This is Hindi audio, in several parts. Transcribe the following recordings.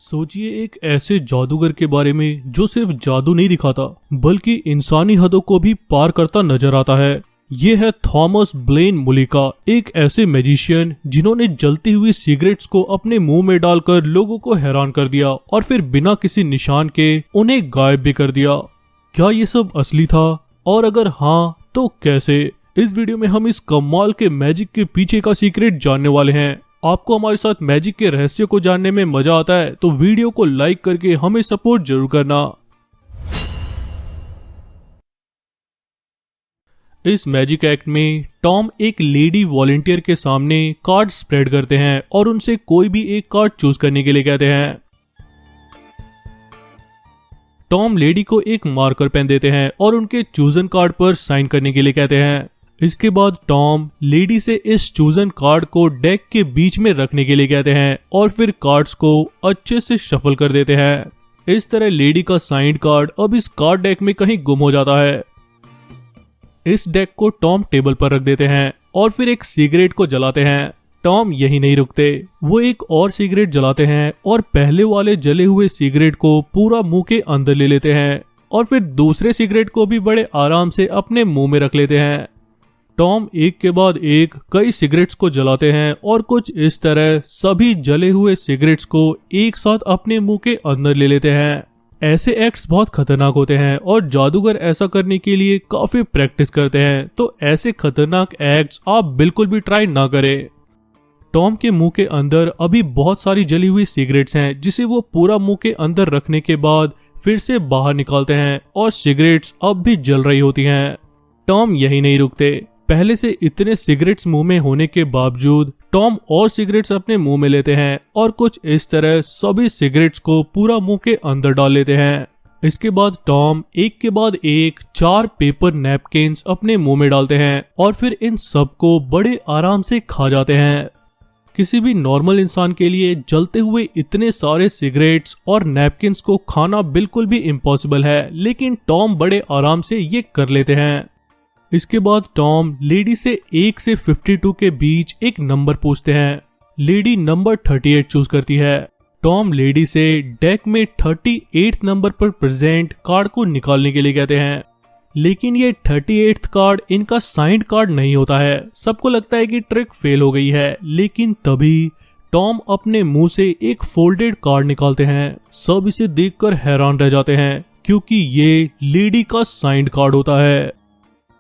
सोचिए एक ऐसे जादूगर के बारे में जो सिर्फ जादू नहीं दिखाता बल्कि इंसानी हदों को भी पार करता नजर आता है। ये है थॉमस ब्लेन मुलिका, एक ऐसे मैजिशियन जिन्होंने जलती हुई सिगरेट्स को अपने मुंह में डालकर लोगों को हैरान कर दिया और फिर बिना किसी निशान के उन्हें गायब भी कर दिया। क्या ये सब असली था, और अगर हाँ तो कैसे? इस वीडियो में हम इस कमाल के मैजिक के पीछे का सीक्रेट जानने वाले हैं। आपको हमारे साथ मैजिक के रहस्य को जानने में मजा आता है तो वीडियो को लाइक करके हमें सपोर्ट जरूर करना। इस मैजिक एक्ट में टॉम एक लेडी वॉलंटियर के सामने कार्ड स्प्रेड करते हैं और उनसे कोई भी एक कार्ड चूज करने के लिए कहते हैं। टॉम लेडी को एक मार्कर पेन देते हैं और उनके चूजन कार्ड पर साइन करने के लिए कहते हैं। इसके बाद टॉम लेडी से इस चूजन कार्ड को डेक के बीच में रखने के लिए कहते हैं और फिर कार्ड्स को अच्छे से शफल कर देते हैं। इस तरह लेडी का साइंड कार्ड अब इस कार्ड डेक में कहीं गुम हो जाता है। इस डेक को टॉम टेबल पर रख देते हैं और फिर एक सिगरेट को जलाते हैं। टॉम यही नहीं रुकते, वो एक और सिगरेट जलाते हैं और पहले वाले जले हुए सिगरेट को पूरा मुंह के अंदर ले लेते हैं और फिर दूसरे सिगरेट को भी बड़े आराम से अपने मुंह में रख लेते हैं। टॉम एक के बाद एक कई सिगरेट्स को जलाते हैं और कुछ इस तरह सभी जले हुए सिगरेट्स को एक साथ अपने मुंह के अंदर ले लेते हैं। ऐसे एक्ट्स बहुत खतरनाक होते हैं और जादूगर ऐसा करने के लिए काफी प्रैक्टिस करते हैं, तो ऐसे खतरनाक एक्ट्स आप बिल्कुल भी ट्राई ना करें। टॉम के मुंह के अंदर अभी बहुत सारी जली हुई सिगरेट्स हैं जिसे वो पूरा मुंह के अंदर रखने के बाद फिर से बाहर निकालते हैं और सिगरेट्स अब भी जल रही होती हैं। टॉम यही नहीं रुकते, पहले से इतने सिगरेट्स मुंह में होने के बावजूद टॉम और सिगरेट्स अपने मुंह में लेते हैं और कुछ इस तरह सभी सिगरेट्स को पूरा मुंह के अंदर डाल लेते हैं। इसके बाद टॉम एक के बाद एक 4 पेपर नैपकिन्स अपने मुंह में डालते हैं और फिर इन सबको बड़े आराम से खा जाते हैं। किसी भी नॉर्मल इंसान के लिए जलते हुए इतने सारे सिगरेट्स और नैपकिन्स को खाना बिल्कुल भी इम्पॉसिबल है, लेकिन टॉम बड़े आराम से ये कर लेते हैं। इसके बाद टॉम लेडी से 1 से 52 के बीच एक नंबर पूछते हैं। लेडी नंबर 38 चूज करती है। टॉम लेडी से डेक में 38 नंबर पर प्रेजेंट कार्ड को निकालने के लिए कहते हैं, लेकिन ये 38th कार्ड इनका साइंड कार्ड नहीं होता है। सबको लगता है कि ट्रिक फेल हो गई है, लेकिन तभी टॉम अपने मुंह से एक फोल्डेड कार्ड निकालते हैं। सब इसे देखकर हैरान रह जाते हैं क्योंकि ये लेडी का साइंड कार्ड होता है।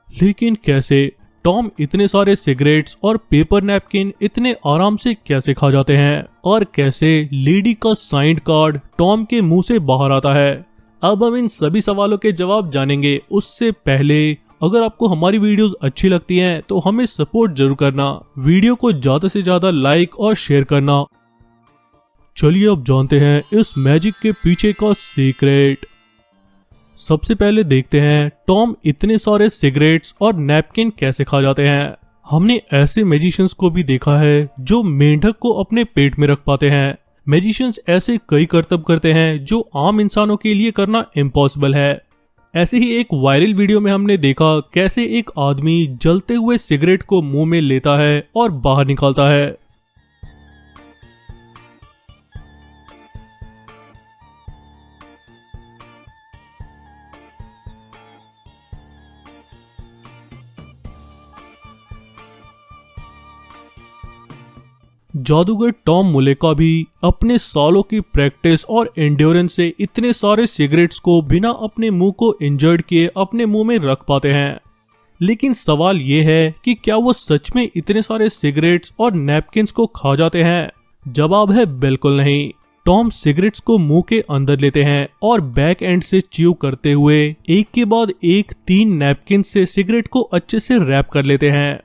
लेकिन कैसे? टॉम इतने सारे सिगरेट्स और पेपर नैपकिन इतने आराम से कैसे खा जाते हैं, और कैसे लेडी का साइंड कार्ड टॉम के मुंह से बाहर आता है? अब हम इन सभी सवालों के जवाब जानेंगे। उससे पहले अगर आपको हमारी वीडियोस अच्छी लगती हैं तो हमें सपोर्ट जरूर करना, वीडियो को ज्यादा से ज्यादा लाइक और शेयर करना। चलिए अब जानते हैं इस मैजिक के पीछे का सीक्रेट। सबसे पहले देखते हैं टॉम इतने सारे सिगरेट्स और नैपकिन कैसे खा जाते हैं। हमने ऐसे मैजिशियंस को भी देखा है जो मेंढक को अपने पेट में रख पाते हैं। मैजिशियंस ऐसे कई करतब करते हैं जो आम इंसानों के लिए करना इम्पॉसिबल है। ऐसे ही एक वायरल वीडियो में हमने देखा कैसे एक आदमी जलते हुए सिगरेट को मुंह में लेता है और बाहर निकालता है। जादूगर टॉम मुलेका भी अपने सालों की प्रैक्टिस और एंड्योरेंस से इतने सारे सिगरेट्स को बिना अपने मुंह को इंजर्ड किए अपने मुंह में रख पाते हैं। लेकिन सवाल ये है कि क्या वो सच में इतने सारे सिगरेट्स और नैपकिन्स को खा जाते हैं? जवाब है बिल्कुल नहीं। टॉम सिगरेट्स को मुंह के अंदर लेते हैं और बैक एंड से च्यू करते हुए एक के बाद एक 3 नैपकिन से सिगरेट को अच्छे से रैप कर लेते हैं।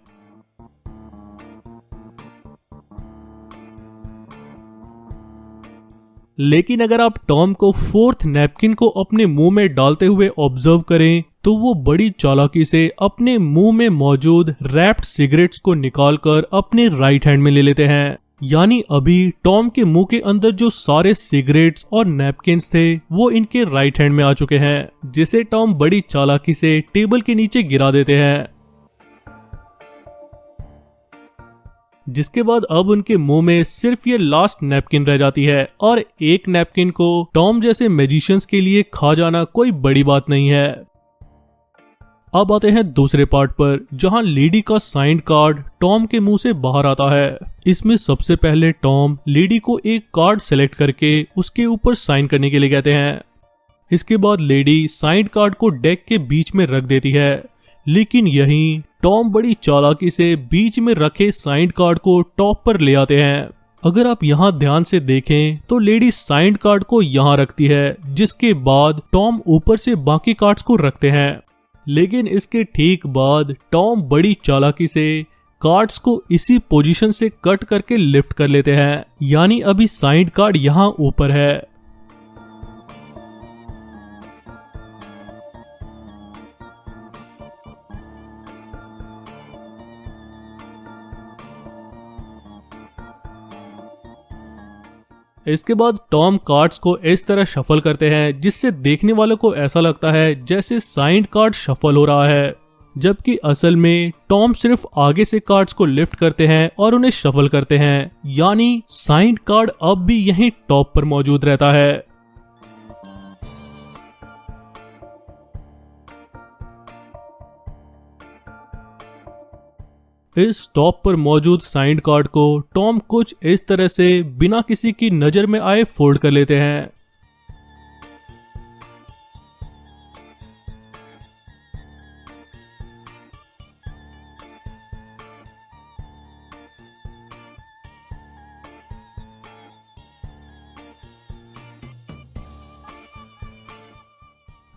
लेकिन अगर आप टॉम को 4th नैपकिन को अपने मुंह में डालते हुए ऑब्जर्व करें तो वो बड़ी चालाकी से अपने मुंह में मौजूद रैप्ड सिगरेट्स को निकालकर अपने राइट हैंड में ले लेते हैं। यानी अभी टॉम के मुंह के अंदर जो सारे सिगरेट्स और नैपकिन्स थे वो इनके राइट हैंड में आ चुके हैं, जिसे टॉम बड़ी चालाकी से टेबल के नीचे गिरा देते हैं। जिसके बाद अब उनके मुंह में सिर्फ ये लास्ट नैपकिन रह जाती है और एक नैपकिन को टॉम जैसे मैजिशियंस के लिए खा जाना कोई बड़ी बात नहीं है। अब आते हैं दूसरे पार्ट पर, जहां लेडी का साइंड कार्ड टॉम के मुंह से बाहर आता है। इसमें सबसे पहले टॉम लेडी को एक कार्ड सेलेक्ट करके उसके ऊपर साइन करने के लिए कहते हैं। इसके बाद लेडी साइंड कार्ड को डेक के बीच में रख देती है, लेकिन यहीं टॉम बड़ी चालाकी से बीच में रखे साइंड कार्ड को टॉप पर ले आते हैं। अगर आप यहाँ ध्यान से देखें तो लेडी साइंड कार्ड को यहाँ रखती है, जिसके बाद टॉम ऊपर से बाकी कार्ड्स को रखते हैं। लेकिन इसके ठीक बाद टॉम बड़ी चालाकी से कार्ड्स को इसी पोजीशन से कट करके लिफ्ट कर लेते हैं, यानी अभी साइंड कार्ड यहाँ ऊपर है। इसके बाद टॉम कार्ड्स को इस तरह शफल करते हैं जिससे देखने वालों को ऐसा लगता है जैसे साइंड कार्ड शफल हो रहा है, जबकि असल में टॉम सिर्फ आगे से कार्ड्स को लिफ्ट करते हैं और उन्हें शफल करते हैं, यानी साइंड कार्ड अब भी यहीं टॉप पर मौजूद रहता है। इस टॉप पर मौजूद साइंड कार्ड को टॉम कुछ इस तरह से बिना किसी की नजर में आए फोल्ड कर लेते हैं।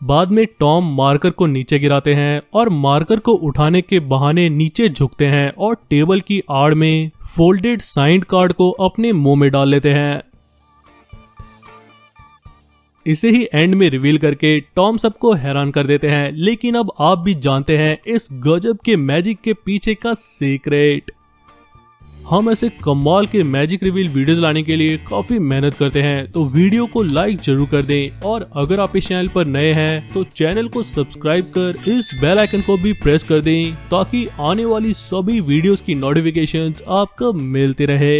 बाद में टॉम मार्कर को नीचे गिराते हैं और मार्कर को उठाने के बहाने नीचे झुकते हैं और टेबल की आड़ में फोल्डेड साइंड कार्ड को अपने मुंह में डाल लेते हैं। इसे ही एंड में रिवील करके टॉम सबको हैरान कर देते हैं। लेकिन अब आप भी जानते हैं इस गजब के मैजिक के पीछे का सीक्रेट। हम ऐसे कमाल के मैजिक रिवील वीडियोस लाने के लिए काफी मेहनत करते हैं, तो वीडियो को लाइक जरूर कर दें और अगर आप इस चैनल पर नए हैं तो चैनल को सब्सक्राइब कर इस बेल आइकन को भी प्रेस कर दें ताकि आने वाली सभी वीडियोस की नोटिफिकेशंस आपको मिलते रहे।